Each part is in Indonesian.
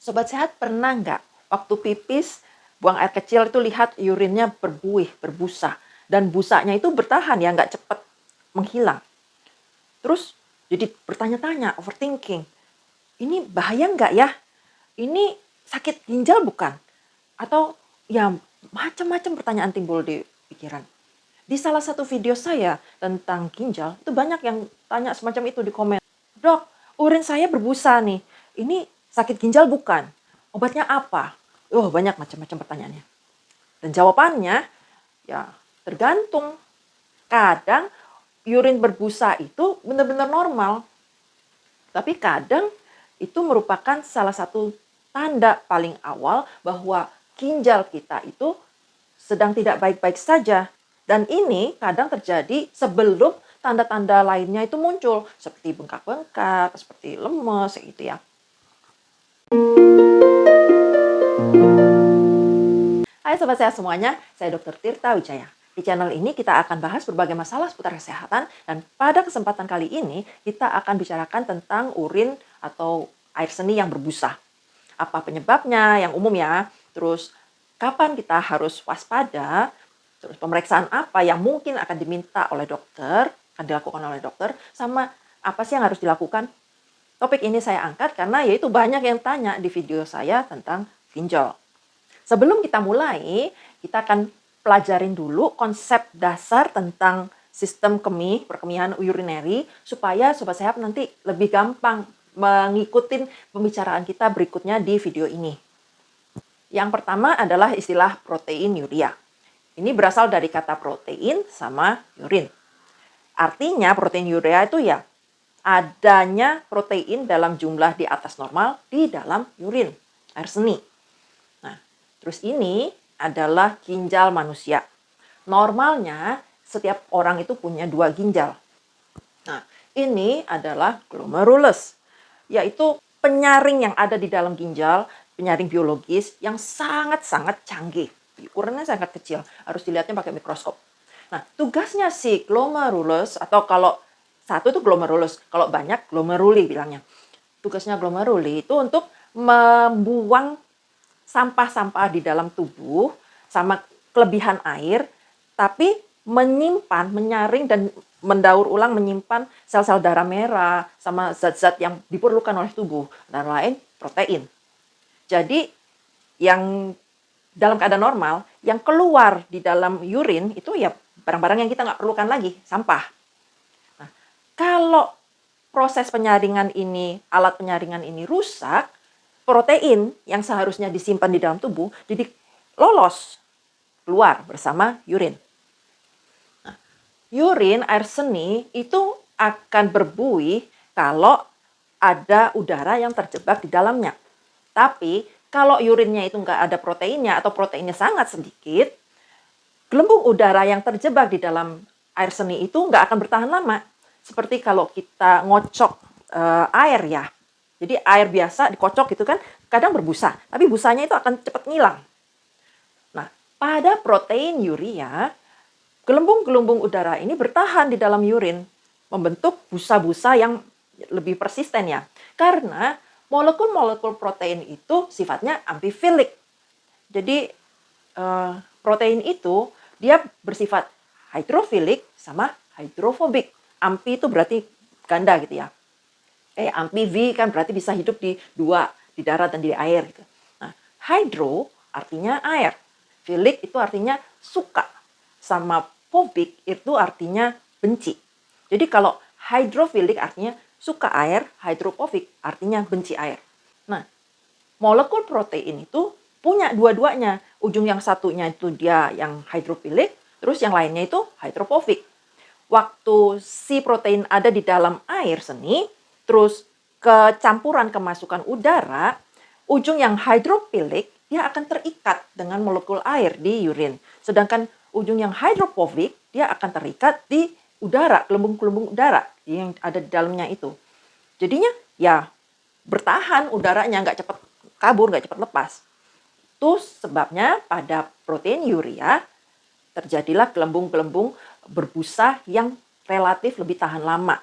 Sobat sehat pernah nggak waktu pipis buang air kecil itu lihat urinnya berbuih, berbusa. Dan busanya itu bertahan ya, nggak cepet menghilang. Terus jadi bertanya-tanya, overthinking. Ini bahaya nggak ya? Ini sakit ginjal bukan? Atau ya macam-macam pertanyaan timbul di pikiran. Di salah satu video saya tentang ginjal, itu banyak yang tanya semacam itu di komen. Dok, urin saya berbusa nih. Ini sakit ginjal bukan? Obatnya apa? Oh, banyak macam-macam pertanyaannya. Dan jawabannya, ya tergantung. Kadang urin berbusa itu benar-benar normal. Tapi kadang itu merupakan salah satu tanda paling awal bahwa ginjal kita itu sedang tidak baik-baik saja. Dan ini kadang terjadi sebelum tanda-tanda lainnya itu muncul. Seperti bengkak-bengkak, seperti lemes, gitu ya. Hai Sobat Sehat semuanya, saya Dr. Tirta Wijaya. Di channel ini kita akan bahas berbagai masalah seputar kesehatan dan pada kesempatan kali ini kita akan bicarakan tentang urin atau air seni yang berbusa. Apa penyebabnya yang umum ya, terus kapan kita harus waspada, terus pemeriksaan apa yang mungkin akan diminta oleh dokter, akan dilakukan oleh dokter, sama apa sih yang harus dilakukan. Topik ini saya angkat karena yaitu banyak yang tanya di video saya tentang ginjal. Sebelum kita mulai, kita akan pelajarin dulu konsep dasar tentang sistem kemih, perkemihan urinary, supaya Sobat Sehat nanti lebih gampang mengikuti pembicaraan kita berikutnya di video ini. Yang pertama adalah istilah protein urea. Ini berasal dari kata protein sama urin. Artinya protein urea itu ya adanya protein dalam jumlah di atas normal di dalam urin, air seni. Terus ini adalah ginjal manusia. Normalnya setiap orang itu punya 2 ginjal. Nah, ini adalah glomerulus, yaitu penyaring yang ada di dalam ginjal, penyaring biologis yang sangat-sangat canggih. Ukurannya sangat kecil, harus dilihatnya pakai mikroskop. Nah, tugasnya si glomerulus, atau kalau satu itu glomerulus, kalau banyak glomeruli bilangnya. Tugasnya glomeruli itu untuk membuang sampah-sampah di dalam tubuh sama kelebihan air, tapi menyimpan, menyaring dan mendaur ulang menyimpan sel-sel darah merah sama zat-zat yang diperlukan oleh tubuh, dan lain protein. Jadi yang dalam keadaan normal, yang keluar di dalam urin itu ya barang-barang yang kita nggak perlukan lagi, sampah. Nah, kalau proses penyaringan ini, alat penyaringan ini rusak, protein yang seharusnya disimpan di dalam tubuh jadi lolos keluar bersama urin. Nah, urin, air seni itu akan berbuih kalau ada udara yang terjebak di dalamnya. Tapi kalau urinnya itu nggak ada proteinnya atau proteinnya sangat sedikit, gelembung udara yang terjebak di dalam air seni itu nggak akan bertahan lama. Seperti kalau kita ngocok air ya. Jadi air biasa dikocok gitu kan, kadang berbusa, tapi busanya itu akan cepat ngilang. Nah, pada protein urea, gelembung-gelembung udara ini bertahan di dalam urin, membentuk busa-busa yang lebih persisten ya. Karena molekul-molekul protein itu sifatnya amfifilik. Jadi protein itu dia bersifat hidrofilik sama hidrofobik. Amfi itu berarti ganda gitu ya. Amfibi kan berarti bisa hidup di dua, di darat dan di air gitu. Nah, hydro artinya air. Filik itu artinya suka. Sama phobik itu artinya benci. Jadi kalau hydrofilik artinya suka air, hydrophobic artinya benci air. Nah, molekul protein itu punya dua-duanya. Ujung yang satunya itu dia yang hydrofilik, terus yang lainnya itu hydrophobic. Waktu si protein ada di dalam air seni, terus kecampuran kemasukan udara, ujung yang hidrofilik dia akan terikat dengan molekul air di urin. Sedangkan ujung yang hydrophobic dia akan terikat di udara, gelembung-gelembung udara yang ada di dalamnya itu. Jadinya ya bertahan udaranya, nggak cepat kabur, nggak cepat lepas. Itu sebabnya pada protein urea terjadilah gelembung-gelembung berbusa yang relatif lebih tahan lama.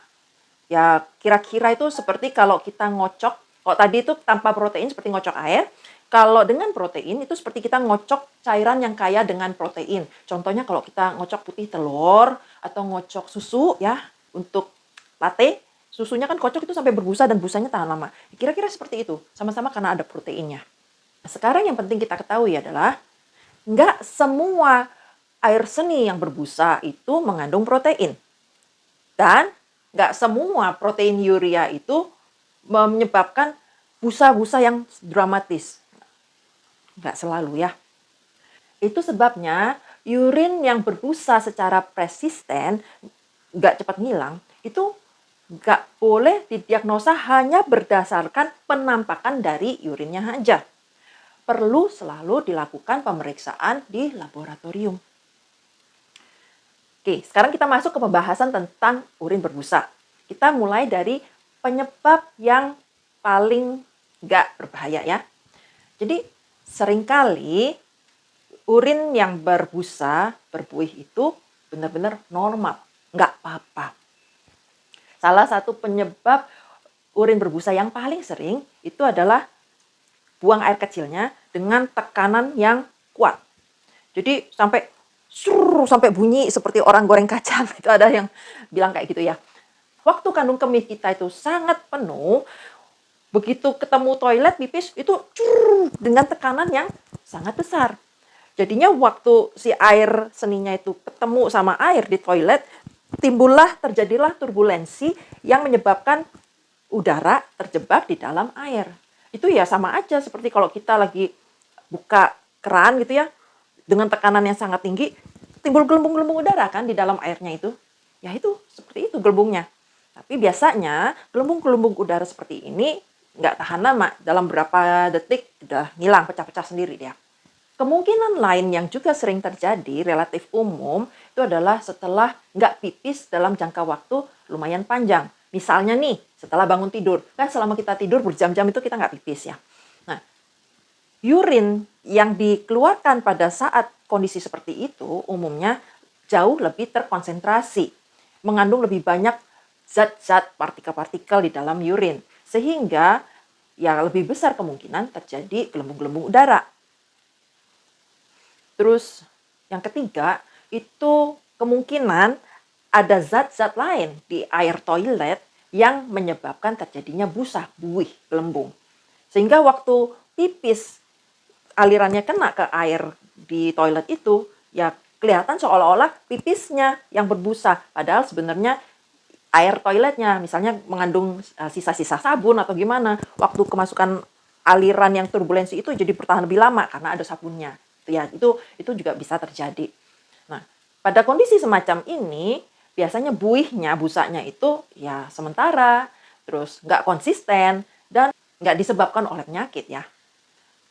Ya kira-kira itu seperti kalau kita ngocok Kalau tadi itu tanpa protein seperti ngocok air, kalau dengan protein itu seperti kita ngocok cairan yang kaya dengan protein. Contohnya kalau kita ngocok putih telur atau ngocok susu ya untuk latte, susunya kan kocok itu sampai berbusa dan busanya tahan lama. Kira-kira seperti itu, sama-sama karena ada proteinnya. Sekarang yang penting kita ketahui adalah nggak semua air seni yang berbusa itu mengandung protein. Dan nggak semua protein urea itu menyebabkan busa-busa yang dramatis. Nggak selalu ya. Itu sebabnya urin yang berbusa secara persisten, nggak cepat ngilang, itu nggak boleh didiagnosa hanya berdasarkan penampakan dari urinnya saja. Perlu selalu dilakukan pemeriksaan di laboratorium. Oke, sekarang kita masuk ke pembahasan tentang urin berbusa. Kita mulai dari penyebab yang paling nggak berbahaya ya. Jadi seringkali urin yang berbusa, berbuih itu benar-benar normal, nggak apa-apa. Salah satu penyebab urin berbusa yang paling sering itu adalah buang air kecilnya dengan tekanan yang kuat. Jadi sampai bunyi seperti orang goreng kacang. Itu ada yang bilang kayak gitu ya. Waktu kandung kemih kita itu sangat penuh, begitu ketemu toilet pipis itu dengan tekanan yang sangat besar. Jadinya waktu si air seninya itu ketemu sama air di toilet, terjadilah turbulensi yang menyebabkan udara terjebak di dalam air. Itu ya sama aja seperti kalau kita lagi buka keran gitu ya, dengan tekanan yang sangat tinggi, timbul gelembung-gelembung udara kan di dalam airnya itu. Ya itu, seperti itu gelembungnya. Tapi biasanya gelembung-gelembung udara seperti ini nggak tahan lama, dalam beberapa detik udah ngilang, pecah-pecah sendiri dia. Kemungkinan lain yang juga sering terjadi, relatif umum, itu adalah setelah nggak pipis dalam jangka waktu lumayan panjang. Misalnya nih, setelah bangun tidur. Kan selama kita tidur berjam-jam itu kita nggak pipis ya. Nah, urin yang dikeluarkan pada saat kondisi seperti itu umumnya jauh lebih terkonsentrasi. Mengandung lebih banyak zat-zat partikel-partikel di dalam urin. Sehingga ya lebih besar kemungkinan terjadi gelembung-gelembung udara. Terus yang ketiga, itu kemungkinan ada zat-zat lain di air toilet yang menyebabkan terjadinya busa, buih, gelembung. Sehingga waktu pipis alirannya kena ke air di toilet itu, ya kelihatan seolah-olah pipisnya yang berbusa. Padahal sebenarnya air toiletnya, misalnya mengandung sisa-sisa sabun atau gimana, waktu kemasukan aliran yang turbulensi itu jadi bertahan lebih lama karena ada sabunnya. Ya, itu juga bisa terjadi. Nah, pada kondisi semacam ini, biasanya buihnya, busanya itu ya sementara, terus nggak konsisten, dan nggak disebabkan oleh penyakit ya.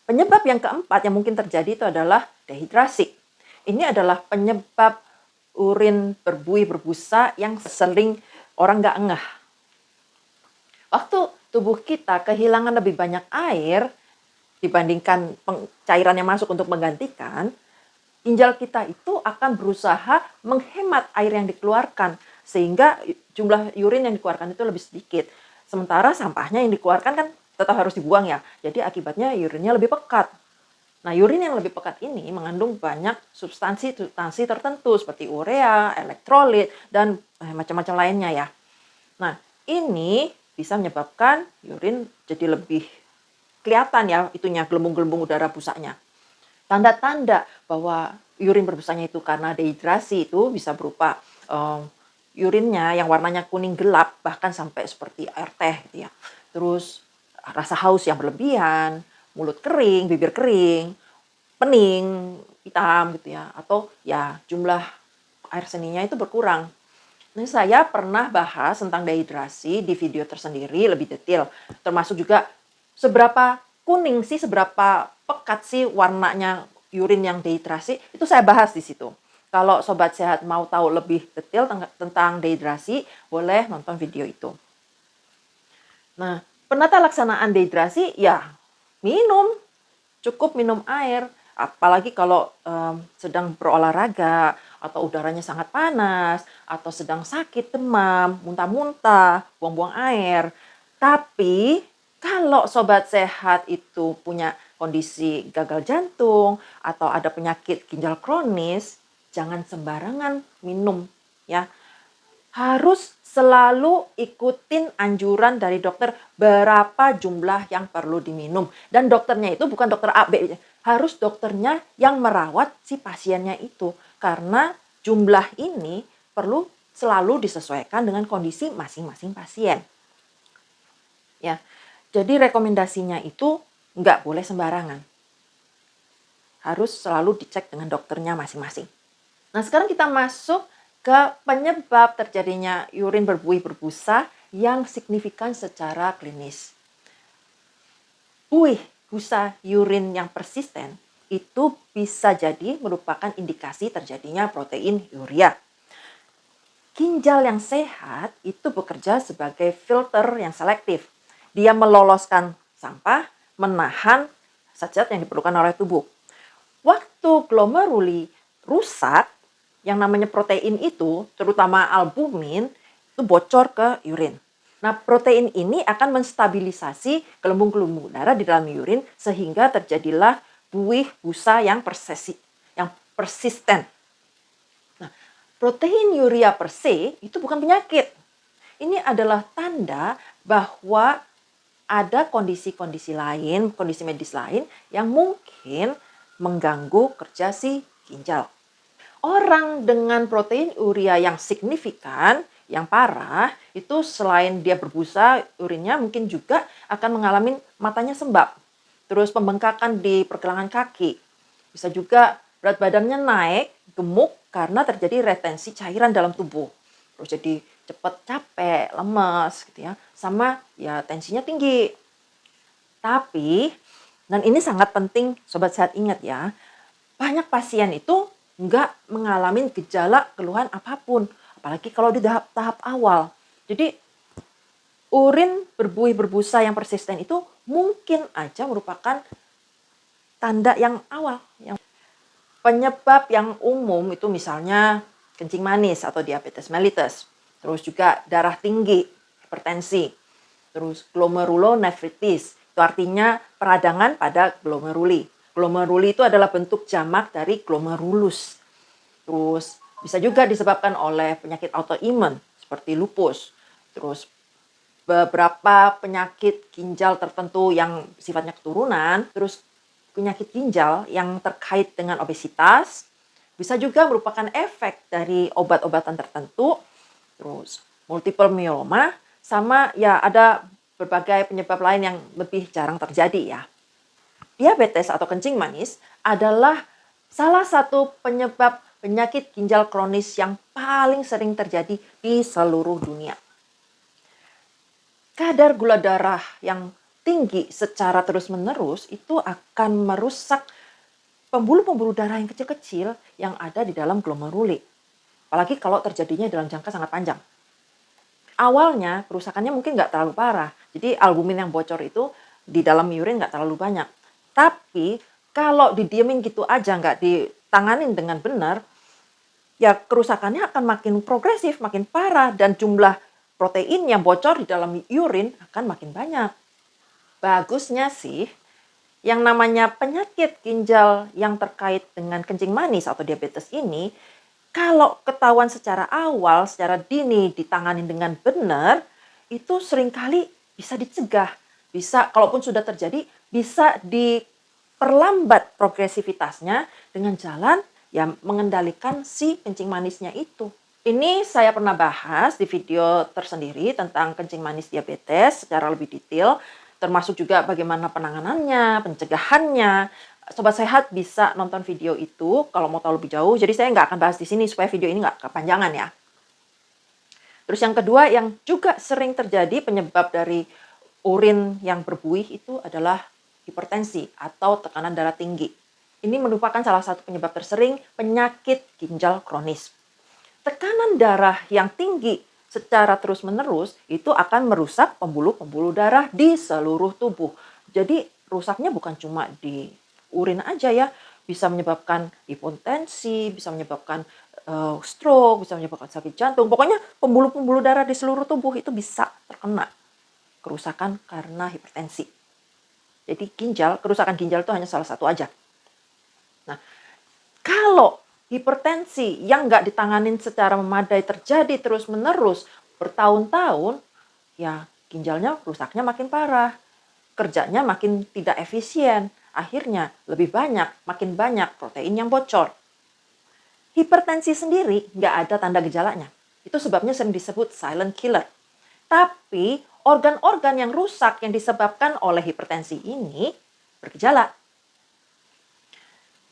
Penyebab yang keempat yang mungkin terjadi itu adalah dehidrasi. Ini adalah penyebab urin berbuih berbusa yang sering orang nggak ngeh. Waktu tubuh kita kehilangan lebih banyak air dibandingkan cairan yang masuk untuk menggantikan, ginjal kita itu akan berusaha menghemat air yang dikeluarkan sehingga jumlah urin yang dikeluarkan itu lebih sedikit. Sementara sampahnya yang dikeluarkan kan tetap harus dibuang ya. Jadi akibatnya urinnya lebih pekat. Nah, urin yang lebih pekat ini mengandung banyak substansi tertentu seperti urea, elektrolit, dan macam-macam lainnya ya. Nah, ini bisa menyebabkan urin jadi lebih kelihatan ya itunya gelembung-gelembung udara busanya. Tanda-tanda bahwa urin berbusanya itu karena dehidrasi itu bisa berupa urinnya yang warnanya kuning gelap bahkan sampai seperti air teh gitu ya. Terus rasa haus yang berlebihan, mulut kering, bibir kering, pening, hitam gitu ya. Atau ya jumlah air seninya itu berkurang. Ini saya pernah bahas tentang dehidrasi di video tersendiri lebih detail. Termasuk juga seberapa kuning sih, seberapa pekat sih warnanya urin yang dehidrasi, itu saya bahas di situ. Kalau Sobat Sehat mau tahu lebih detail tentang dehidrasi, boleh nonton video itu. Nah, penata laksanaan dehidrasi ya minum, cukup minum air. Apalagi kalau sedang berolahraga, atau udaranya sangat panas, atau sedang sakit, demam, muntah-muntah, buang-buang air. Tapi Kalau sobat sehat itu punya kondisi gagal jantung atau ada penyakit ginjal kronis, jangan sembarangan minum ya. Harus selalu ikutin anjuran dari dokter berapa jumlah yang perlu diminum. Dan dokternya itu bukan dokter A, B. Harus dokternya yang merawat si pasiennya itu. Karena jumlah ini perlu selalu disesuaikan dengan kondisi masing-masing pasien. Ya, jadi rekomendasinya itu nggak boleh sembarangan. Harus selalu dicek dengan dokternya masing-masing. Nah, sekarang kita masuk ke penyebab terjadinya urin berbuih berbusa yang signifikan secara klinis. Buih busa urin yang persisten itu bisa jadi merupakan indikasi terjadinya protein urea. Ginjal yang sehat itu bekerja sebagai filter yang selektif. Dia meloloskan sampah, menahan zat-zat yang diperlukan oleh tubuh. Waktu glomeruli rusak, yang namanya protein itu, terutama albumin, itu bocor ke urin. Nah, protein ini akan menstabilisasi gelembung-gelembung darah di dalam urin sehingga terjadilah buih busa yang persisten. Nah, protein urea per se itu bukan penyakit. Ini adalah tanda bahwa ada kondisi-kondisi lain, kondisi medis lain yang mungkin mengganggu kerja si ginjal. Orang dengan protein urea yang signifikan, yang parah, itu selain dia berbusa urinnya mungkin juga akan mengalami matanya sembab. Terus pembengkakan di pergelangan kaki. Bisa juga berat badannya naik, gemuk karena terjadi retensi cairan dalam tubuh. Terus jadi cepat capek, lemas gitu ya. Sama ya tensinya tinggi. Tapi, dan ini sangat penting sobat sehat ingat ya, banyak pasien itu nggak mengalami gejala keluhan apapun, apalagi kalau di tahap awal. Jadi urin berbuih berbusa yang persisten itu mungkin aja merupakan tanda yang awal. Penyebab yang umum itu misalnya kencing manis atau diabetes mellitus, terus juga darah tinggi, hipertensi, terus glomerulonefritis, itu artinya peradangan pada glomeruli. Glomeruli itu adalah bentuk jamak dari glomerulus. Terus bisa juga disebabkan oleh penyakit autoimun seperti lupus. Terus beberapa penyakit ginjal tertentu yang sifatnya keturunan, terus penyakit ginjal yang terkait dengan obesitas, bisa juga merupakan efek dari obat-obatan tertentu, terus multiple myeloma, sama ya ada berbagai penyebab lain yang lebih jarang terjadi ya. Diabetes atau kencing manis adalah salah satu penyebab penyakit ginjal kronis yang paling sering terjadi di seluruh dunia. Kadar gula darah yang tinggi secara terus-menerus itu akan merusak pembuluh-pembuluh darah yang kecil-kecil yang ada di dalam glomeruli. Apalagi kalau terjadinya dalam jangka sangat panjang. Awalnya kerusakannya mungkin nggak terlalu parah. Jadi albumin yang bocor itu di dalam urin nggak terlalu banyak. Tapi kalau didiemin gitu aja nggak ditanganin dengan benar, ya kerusakannya akan makin progresif, makin parah, dan jumlah protein yang bocor di dalam urin akan makin banyak. Bagusnya sih, yang namanya penyakit ginjal yang terkait dengan kencing manis atau diabetes ini, kalau ketahuan secara awal, secara dini, ditangani dengan benar, itu seringkali bisa dicegah. Bisa, kalaupun sudah terjadi, bisa diperlambat progresivitasnya dengan jalan ya mengendalikan si kencing manisnya itu. Ini saya pernah bahas di video tersendiri tentang kencing manis diabetes secara lebih detail, termasuk juga bagaimana penanganannya, pencegahannya. Sobat sehat bisa nonton video itu kalau mau tahu lebih jauh. Jadi saya nggak akan bahas di sini supaya video ini nggak kepanjangan ya. Terus yang kedua yang juga sering terjadi penyebab dari urin yang berbuih itu adalah hipertensi atau tekanan darah tinggi. Ini merupakan salah satu penyebab tersering penyakit ginjal kronis. Tekanan darah yang tinggi secara terus-menerus itu akan merusak pembuluh-pembuluh darah di seluruh tubuh. Jadi rusaknya bukan cuma di urin aja ya, bisa menyebabkan hipotensi, bisa menyebabkan stroke, bisa menyebabkan sakit jantung. Pokoknya pembuluh-pembuluh darah di seluruh tubuh itu bisa terkena kerusakan karena hipertensi. Jadi kerusakan ginjal itu hanya salah satu aja. Nah, kalau hipertensi yang nggak ditanganin secara memadai terjadi terus-menerus bertahun-tahun, ya ginjalnya rusaknya makin parah, kerjanya makin tidak efisien, akhirnya makin banyak protein yang bocor. Hipertensi sendiri nggak ada tanda gejalanya. Itu sebabnya sering disebut silent killer. Tapi organ-organ yang rusak yang disebabkan oleh hipertensi ini bergejala.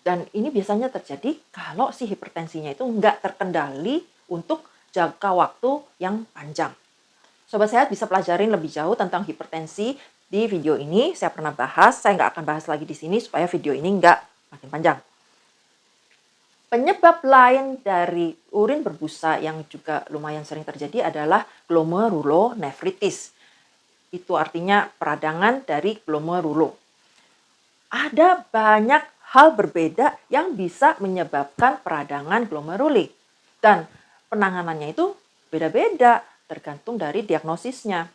Dan ini biasanya terjadi kalau si hipertensinya itu nggak terkendali untuk jangka waktu yang panjang. Sobat Sehat bisa pelajarin lebih jauh tentang hipertensi di video ini. Saya pernah bahas, saya nggak akan bahas lagi di sini supaya video ini nggak makin panjang. Penyebab lain dari urin berbusa yang juga lumayan sering terjadi adalah glomerulonefritis. Itu artinya peradangan dari glomerulo. Ada banyak hal berbeda yang bisa menyebabkan peradangan glomeruli. Dan penanganannya itu beda-beda tergantung dari diagnosisnya.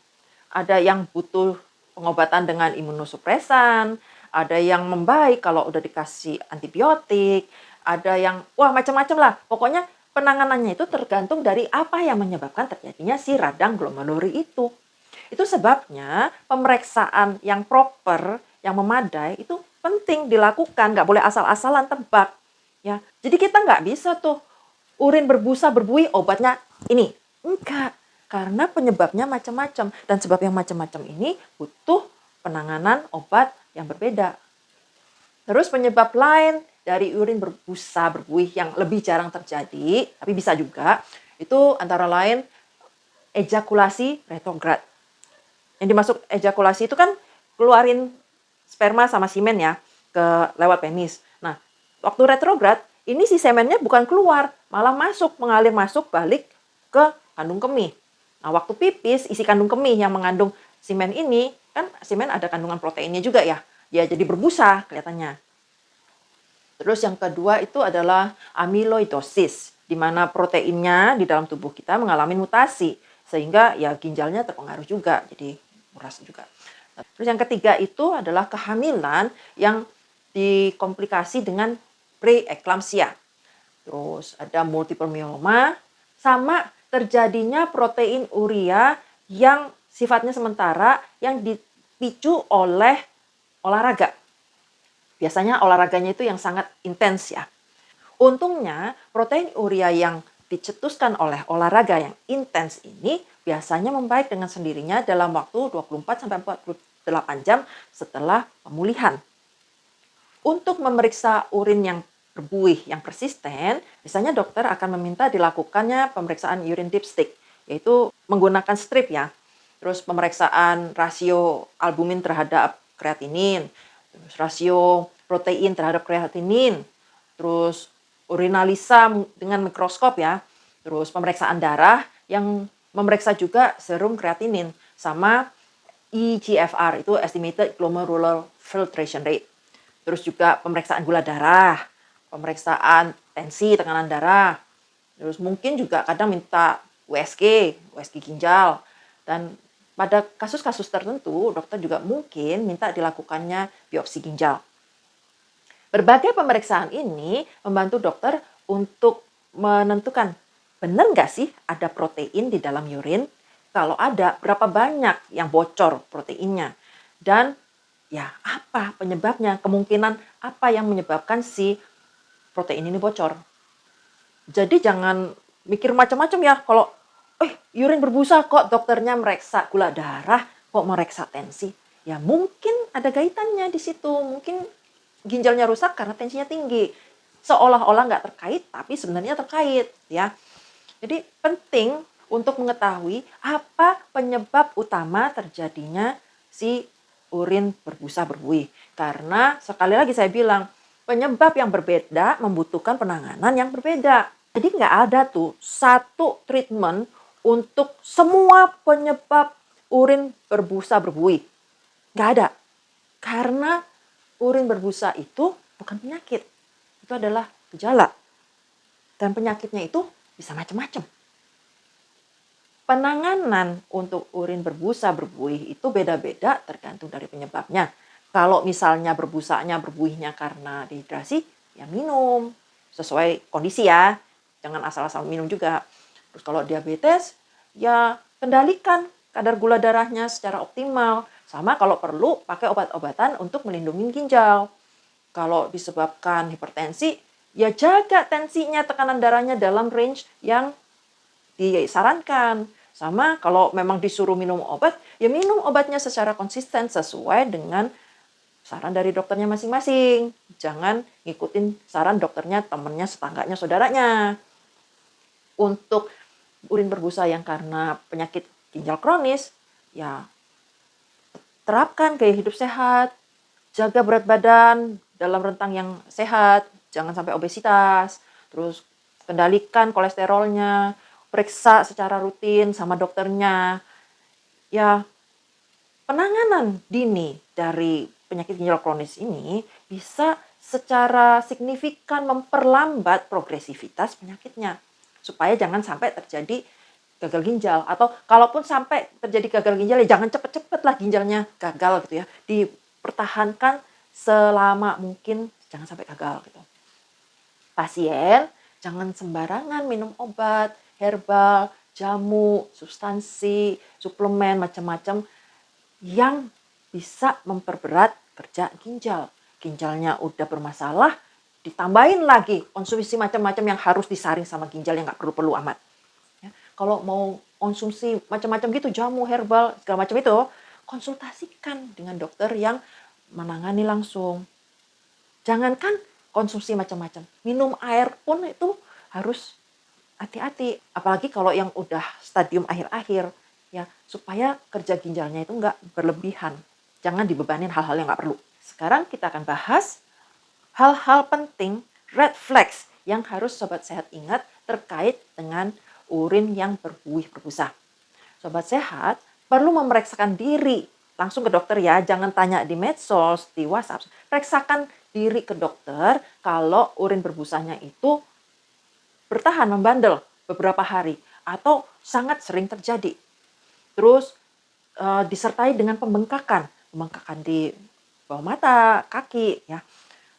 Ada yang butuh pengobatan dengan imunosupresan, ada yang membaik kalau udah dikasih antibiotik, ada yang macam-macam lah. Pokoknya penanganannya itu tergantung dari apa yang menyebabkan terjadinya si radang glomeruli itu. Itu sebabnya pemeriksaan yang proper, yang memadai itu penting dilakukan, nggak boleh asal-asalan tebak. Ya, jadi kita nggak bisa tuh urin berbusa berbuih obatnya ini. Enggak, karena penyebabnya macam-macam dan sebab yang macam-macam ini butuh penanganan obat yang berbeda. Terus penyebab lain dari urin berbusa berbuih yang lebih jarang terjadi, tapi bisa juga, itu antara lain ejakulasi retrograd. Yang dimaksud ejakulasi itu kan keluarin sperma sama semen ya lewat penis. Nah, waktu retrograd ini si semennya bukan keluar, malah mengalir masuk balik ke kandung kemih. Nah, waktu pipis isi kandung kemih yang mengandung semen ini kan semen ada kandungan proteinnya juga ya. Ya jadi berbusa kelihatannya. Terus yang kedua itu adalah amyloidosis, di mana proteinnya di dalam tubuh kita mengalami mutasi, sehingga ya ginjalnya terpengaruh juga, jadi muras juga. Terus yang ketiga itu adalah kehamilan yang dikomplikasi dengan preeklamsia. Terus ada multiple myeloma, sama terjadinya protein urea yang sifatnya sementara yang dipicu oleh olahraga. Biasanya olahraganya itu yang sangat intens ya. Untungnya protein urea yang dicetuskan oleh olahraga yang intens ini biasanya membaik dengan sendirinya dalam waktu 24-48 jam setelah pemulihan. Untuk memeriksa urin yang berbuih yang persisten, biasanya dokter akan meminta dilakukannya pemeriksaan urine dipstick, yaitu menggunakan strip ya. Terus pemeriksaan rasio albumin terhadap kreatinin, terus rasio protein terhadap kreatinin, terus urinalisa dengan mikroskop ya, terus pemeriksaan darah yang memeriksa juga serum kreatinin, sama eGFR itu estimated glomerular filtration rate. Terus juga pemeriksaan gula darah, pemeriksaan tensi tekanan darah, terus mungkin juga kadang minta USG ginjal, dan pada kasus-kasus tertentu, dokter juga mungkin minta dilakukannya biopsi ginjal. Berbagai pemeriksaan ini membantu dokter untuk menentukan benar nggak sih ada protein di dalam urin? Kalau ada, berapa banyak yang bocor proteinnya? Dan ya apa penyebabnya? Kemungkinan apa yang menyebabkan si protein ini bocor? Jadi jangan mikir macam-macam ya. Kalau urin berbusa kok dokternya mereksa gula darah, kok mereksa tensi. Ya mungkin ada kaitannya di situ. Mungkin ginjalnya rusak karena tensinya tinggi. Seolah-olah nggak terkait, tapi sebenarnya terkait. Ya. Jadi penting untuk mengetahui apa penyebab utama terjadinya si urin berbusa berbuih. Karena sekali lagi saya bilang, penyebab yang berbeda membutuhkan penanganan yang berbeda. Jadi nggak ada tuh satu treatment untuk semua penyebab urin berbusa berbuih. Nggak ada. Karena urin berbusa itu bukan penyakit. Itu adalah gejala. Dan penyakitnya itu bisa macam-macam. Penanganan untuk urin berbusa berbuih itu beda-beda tergantung dari penyebabnya. Kalau misalnya berbuihnya karena dehidrasi, ya minum sesuai kondisi ya. Jangan asal-asal minum juga. Terus kalau diabetes, ya kendalikan kadar gula darahnya secara optimal. Sama kalau perlu pakai obat-obatan untuk melindungi ginjal. Kalau disebabkan hipertensi, ya jaga tensinya, tekanan darahnya dalam range yang disarankan. Sama kalau memang disuruh minum obat, ya minum obatnya secara konsisten sesuai dengan saran dari dokternya masing-masing. Jangan ngikutin saran dokternya, temennya, tetangganya, saudaranya. Untuk urin berbusa yang karena penyakit ginjal kronis, ya terapkan gaya hidup sehat, jaga berat badan dalam rentang yang sehat, jangan sampai obesitas, terus kendalikan kolesterolnya, periksa secara rutin sama dokternya. Ya, penanganan dini dari penyakit ginjal kronis ini bisa secara signifikan memperlambat progresivitas penyakitnya. Supaya jangan sampai terjadi gagal ginjal. Atau kalaupun sampai terjadi gagal ginjal, ya jangan cepet-cepet lah ginjalnya gagal gitu ya. Dipertahankan selama mungkin, jangan sampai gagal gitu. Pasien jangan sembarangan minum obat, herbal, jamu, substansi, suplemen, macam-macam yang bisa memperberat kerja ginjal. Ginjalnya udah bermasalah, ditambahin lagi konsumsi macam-macam yang harus disaring sama ginjal yang nggak perlu-perlu amat. Ya, kalau mau konsumsi macam-macam gitu, jamu, herbal, segala macam itu, konsultasikan dengan dokter yang menangani langsung. Jangankan konsumsi macam-macam, minum air pun itu harus hati-hati. Apalagi kalau yang udah stadium akhir-akhir, ya supaya kerja ginjalnya itu nggak berlebihan. Jangan dibebanin hal-hal yang nggak perlu. Sekarang kita akan bahas hal-hal penting, red flags yang harus Sobat Sehat ingat terkait dengan urin yang berbuih berbusa. Sobat Sehat perlu memeriksakan diri langsung ke dokter ya, jangan tanya di medsos, di WhatsApp. Periksakan diri ke dokter kalau urin berbusanya itu bertahan membandel beberapa hari atau sangat sering terjadi. Terus disertai dengan pembengkakan di bawah mata, kaki ya.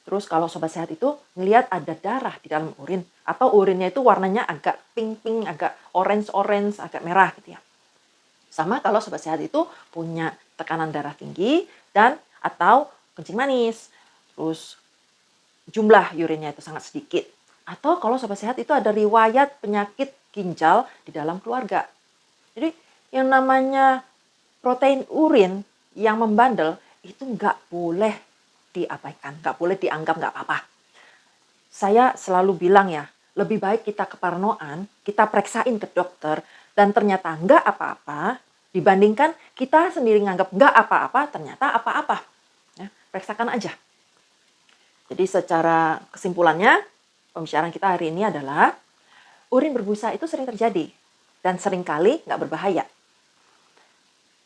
Terus kalau Sobat Sehat itu ngelihat ada darah di dalam urin atau urinnya itu warnanya agak pink-pink, agak orange-orange, agak merah gitu ya. Sama kalau Sobat Sehat itu punya tekanan darah tinggi dan atau kencing manis. Terus jumlah urinnya itu sangat sedikit. Atau kalau Sobat Sehat itu ada riwayat penyakit ginjal di dalam keluarga. Jadi yang namanya protein urin yang membandel itu nggak boleh diabaikan, nggak boleh dianggap nggak apa-apa. Saya selalu bilang ya, lebih baik kita keparnoan, kita periksain ke dokter, dan ternyata nggak apa-apa, dibandingkan kita sendiri nganggap nggak apa-apa, ternyata apa-apa. Ya, periksakan aja. Jadi secara kesimpulannya, pembicaraan kita hari ini adalah urin berbusa itu sering terjadi dan seringkali nggak berbahaya.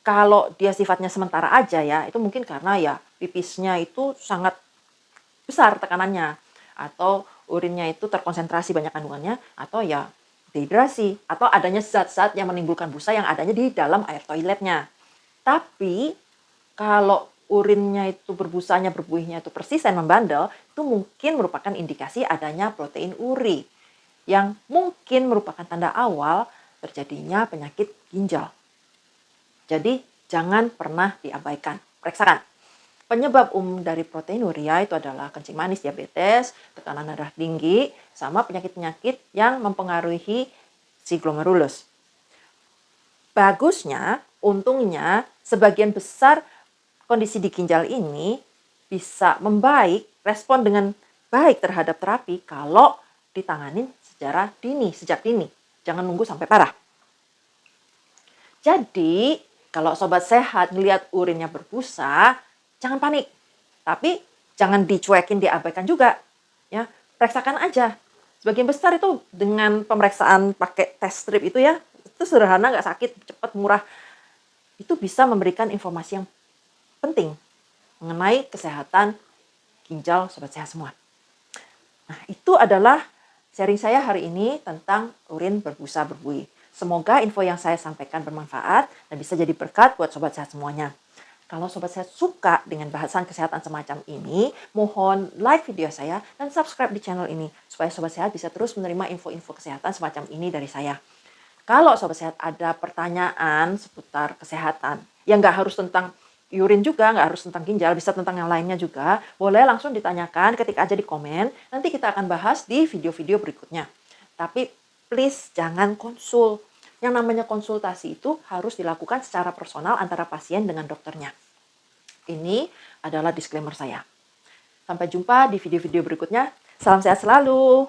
Kalau dia sifatnya sementara aja ya, itu mungkin karena ya pipisnya itu sangat besar tekanannya, atau urinnya itu terkonsentrasi banyak kandungannya, atau ya dehidrasi, atau adanya zat-zat yang menimbulkan busa yang adanya di dalam air toiletnya. Tapi kalau urinnya itu berbusanya, berbuihnya itu persisten membandel, itu mungkin merupakan indikasi adanya protein uri yang mungkin merupakan tanda awal terjadinya penyakit ginjal. Jadi jangan pernah diabaikan, periksakan. Penyebab umum dari proteinuria itu adalah kencing manis, diabetes, tekanan darah tinggi, sama penyakit-penyakit yang mempengaruhi si glomerulus. Bagusnya, untungnya, sebagian besar kondisi di ginjal ini bisa membaik, respon dengan baik terhadap terapi kalau ditanganin secara dini, sejak dini. Jangan nunggu sampai parah. Jadi, kalau Sobat Sehat ngelihat urinnya berbusa, jangan panik. Tapi jangan dicuekin, diabaikan juga. Ya, periksakan aja. Sebagian besar itu dengan pemeriksaan pakai test strip itu ya, itu sederhana, nggak sakit, cepat, murah. Itu bisa memberikan informasi yang penting mengenai kesehatan ginjal Sobat Sehat semua. Nah, itu adalah sharing saya hari ini tentang urin berbusa berbuih. Semoga info yang saya sampaikan bermanfaat dan bisa jadi berkat buat Sobat Sehat semuanya. Kalau Sobat Sehat suka dengan bahasan kesehatan semacam ini, mohon like video saya dan subscribe di channel ini supaya Sobat Sehat bisa terus menerima info-info kesehatan semacam ini dari saya. Kalau Sobat Sehat ada pertanyaan seputar kesehatan, yang nggak harus tentang urin juga, nggak harus tentang ginjal, bisa tentang yang lainnya juga, boleh langsung ditanyakan ketik aja di komen, nanti kita akan bahas di video-video berikutnya. Tapi please jangan konsul. Yang namanya konsultasi itu harus dilakukan secara personal antara pasien dengan dokternya. Ini adalah disclaimer saya. Sampai jumpa di video-video berikutnya. Salam sehat selalu.